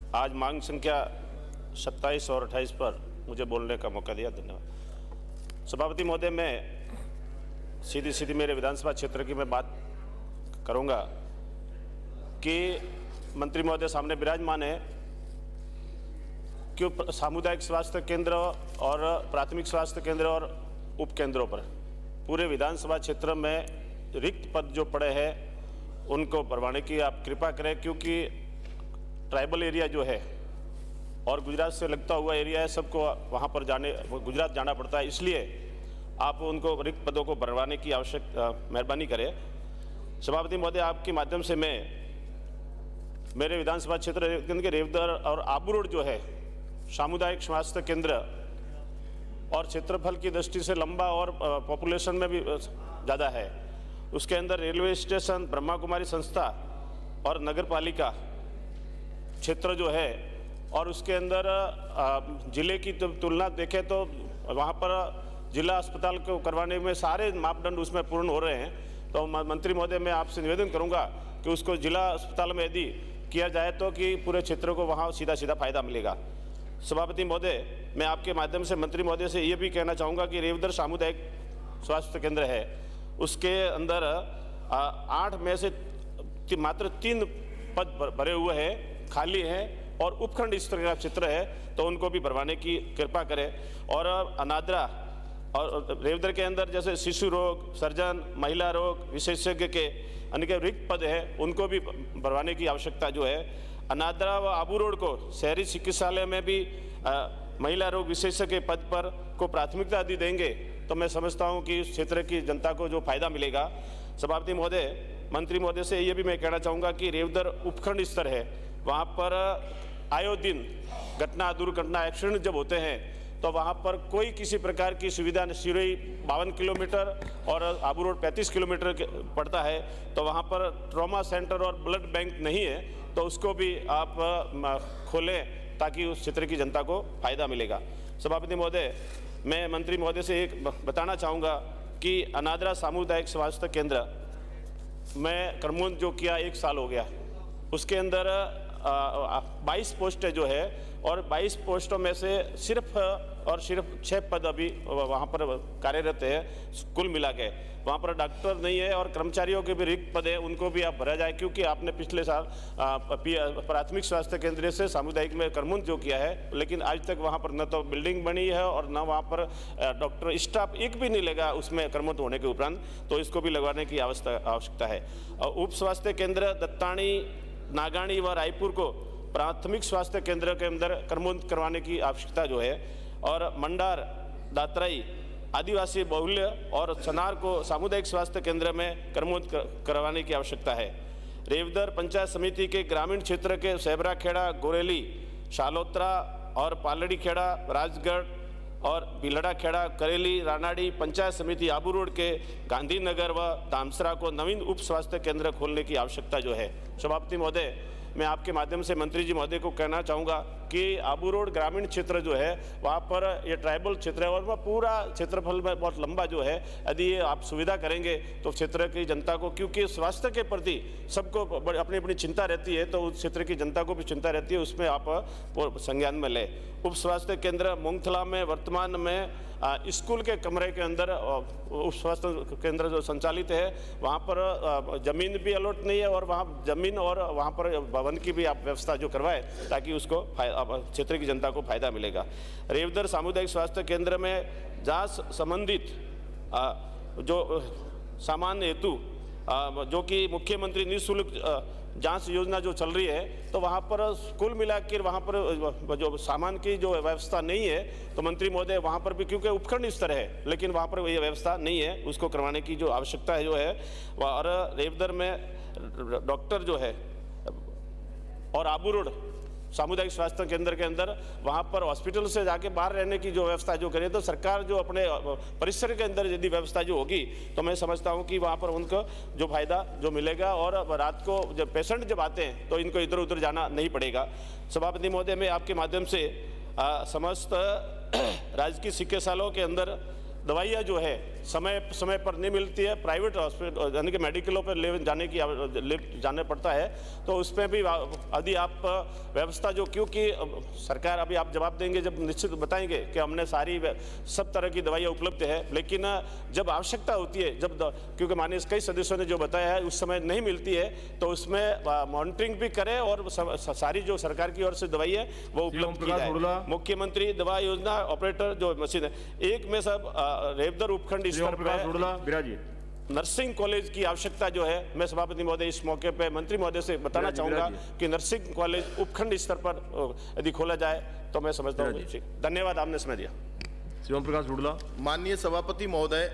आज मांग संख्या 27 और 28 पर मुझे बोलने का मौका दिया। धन्यवाद। सभापति महोदय, मैं सीधी मेरे विधानसभा क्षेत्र की मैं बात करूंगा कि मंत्री महोदय सामने विराजमान है कि सामुदायिक स्वास्थ्य केंद्र और प्राथमिक स्वास्थ्य केंद्र और उप केंद्रों पर पूरे विधानसभा क्षेत्र में रिक्त पद जो पड़े हैं उनको भरवाने की आप कृपा करें, क्योंकि ट्राइबल एरिया जो है और गुजरात से लगता हुआ एरिया है, सबको वहाँ पर गुजरात जाना पड़ता है, इसलिए आप उनको रिक्त पदों को भरवाने की मेहरबानी करें। सभापति महोदय, आपके माध्यम से मैं मेरे विधानसभा क्षेत्र के रेवदर और आबू रोड जो है सामुदायिक स्वास्थ्य केंद्र और क्षेत्रफल की दृष्टि से लंबा और पॉपुलेशन में भी ज़्यादा है, उसके अंदर रेलवे स्टेशन, ब्रह्मा कुमारी संस्था और नगर पालिका क्षेत्र जो है, और उसके अंदर जिले की तुलना देखें तो वहाँ पर जिला अस्पताल को करवाने में सारे मापदंड उसमें पूर्ण हो रहे हैं। तो मंत्री महोदय, मैं आपसे निवेदन करूँगा कि उसको जिला अस्पताल में यदि किया जाए तो कि पूरे क्षेत्र को वहाँ सीधा फायदा मिलेगा। सभापति महोदय, मैं आपके माध्यम से मंत्री महोदय से ये भी कहना चाहूँगा कि रेवदर सामुदायिक स्वास्थ्य केंद्र है, उसके अंदर 8 में से मात्र 3 पद भरे हुए हैं, खाली हैं और उपखंड स्तर का क्षेत्र है, तो उनको भी भरवाने की कृपा करें। और अनादरा और रेवदर के अंदर जैसे शिशु रोग, सर्जन, महिला रोग विशेषज्ञ के अनेक रिक्त पद है, उनको भी भरवाने की आवश्यकता जो है। अनादरा व आबू रोड को शहरी चिकित्सालय में भी महिला रोग विशेषज्ञ पद पर को प्राथमिकता यदि देंगे तो मैं समझता हूं कि इस क्षेत्र की जनता को जो फायदा मिलेगा। सभापति महोदय, मंत्री महोदय से ये भी मैं कहना चाहूँगा कि रेवदर उपखंड स्तर है, वहाँ पर आयो दिन घटना, दुर्घटना, एक्सीडेंट जब होते हैं तो वहाँ पर कोई किसी प्रकार की सुविधा, सिरोही 52 किलोमीटर और आबू रोड 35 किलोमीटर पड़ता है, तो वहाँ पर ट्रॉमा सेंटर और ब्लड बैंक नहीं है, तो उसको भी आप खोलें ताकि उस क्षेत्र की जनता को फायदा मिलेगा। सभापति महोदय, मैं मंत्री महोदय से एक बताना चाहूँगा कि अनादरा सामुदायिक स्वास्थ्य केंद्र में कर्मों जो किया 1 साल हो गया, उसके अंदर 22 पोस्टें जो है और 22 पोस्टों में से सिर्फ 6 पद अभी वहाँ पर कार्यरत है कुल मिला के। वहाँ पर डॉक्टर नहीं है और कर्मचारियों के भी रिक्त पद है, उनको भी आप भरा जाए, क्योंकि आपने पिछले साल प्राथमिक स्वास्थ्य केंद्र से सामुदायिक में कर्मों जो किया है, लेकिन आज तक वहाँ पर न तो बिल्डिंग बनी है और न वहाँ पर डॉक्टर स्टाफ एक भी नहीं लगा उसमें कर्मों होने के उपरांत, तो इसको भी लगवाने की आवश्यकता है। उप स्वास्थ्य केंद्र दत्तानी, नागानी व रायपुर को प्राथमिक स्वास्थ्य केंद्र के अंदर कर्मोन्नत करवाने की आवश्यकता जो है, और मंडार, दातराई, आदिवासी बहुल्य और सनार को सामुदायिक स्वास्थ्य केंद्र में कर्मोन्नत करवाने की आवश्यकता है। रेवदर पंचायत समिति के ग्रामीण क्षेत्र के सेबरा खेड़ा, गोरेली, शालोत्रा और पालड़ी खेड़ा, राजगढ़ और बिलड़ा खेड़ा, करेली, रानाड़ी पंचायत समिति आबू रोड के गांधीनगर व धामसरा को नवीन उप स्वास्थ्य केंद्र खोलने की आवश्यकता जो है। सभापति महोदय, मैं आपके माध्यम से मंत्री जी महोदय को कहना चाहूँगा कि आबू रोड ग्रामीण क्षेत्र जो है वहाँ पर ये ट्राइबल क्षेत्र है और वह पूरा क्षेत्रफल में बहुत लंबा जो है, यदि ये आप सुविधा करेंगे तो क्षेत्र की जनता को, क्योंकि स्वास्थ्य के प्रति सबको अपनी अपनी चिंता रहती है, तो उस क्षेत्र की जनता को भी चिंता रहती है, उसमें आप संज्ञान में लें। उप स्वास्थ्य केंद्र मोंगथला में वर्तमान में स्कूल के कमरे के अंदर उप स्वास्थ्य केंद्र जो संचालित है, वहाँ पर ज़मीन भी अलॉट नहीं है और वहाँ ज़मीन और वहाँ पर भवन की भी आप व्यवस्था जो करवाए ताकि उसको क्षेत्र की जनता को फायदा मिलेगा। रेवदर सामुदायिक स्वास्थ्य केंद्र में जांच संबंधित जो सामान्य हेतु जो कि मुख्यमंत्री निःशुल्क जांच योजना जो चल रही है, तो वहाँ पर कुल मिलाकर वहाँ पर जो सामान की जो व्यवस्था नहीं है, तो मंत्री महोदय वहाँ पर भी, क्योंकि उपखंड स्तर है लेकिन वहाँ पर ये व्यवस्था नहीं है, उसको करवाने की जो आवश्यकता है जो है। और रेवदर में डॉक्टर जो है और आबू रोड सामुदायिक स्वास्थ्य केंद्र के अंदर वहाँ पर हॉस्पिटल से जाके बाहर रहने की जो व्यवस्था जो करे, तो सरकार जो अपने परिसर के अंदर यदि व्यवस्था जो होगी तो मैं समझता हूँ कि वहाँ पर उनको जो फायदा जो मिलेगा और रात को जब पेशेंट जब आते हैं तो इनको इधर उधर जाना नहीं पड़ेगा। सभापति महोदय, मैं आपके माध्यम से समस्त राजकीय चिकित्सालयों के अंदर दवाइयाँ जो है समय पर नहीं मिलती है, प्राइवेट हॉस्पिटल यानी कि मेडिकलों पर ले जाने पड़ता है, तो उसमें भी यदि आप व्यवस्था जो, क्योंकि सरकार अभी आप जवाब देंगे जब निश्चित बताएंगे कि हमने सब तरह की दवाइयाँ उपलब्ध है, लेकिन जब आवश्यकता होती है, क्योंकि माननीय कई सदस्यों ने जो बताया है उस समय नहीं मिलती है, तो उसमें मॉनिटरिंग भी करें और सारी जो सरकार की ओर से दवाई है वो उपलब्ध की जाए। मुख्यमंत्री दवा योजना ऑपरेटर जो मशीन है, एक में सब रेवदर उपखंड स्तर पर नर्सिंग कॉलेज की आवश्यकता जो है, मैं सभापति महोदय इस मौके पे मंत्री महोदय से बताना चाहूंगा कि नर्सिंग कॉलेज उपखंड स्तर पर यदि खोला जाए तो मैं समझता हूँ। धन्यवाद, आपने समय दिया। शिवम प्रकाश हुडला। माननीय सभापति महोदय,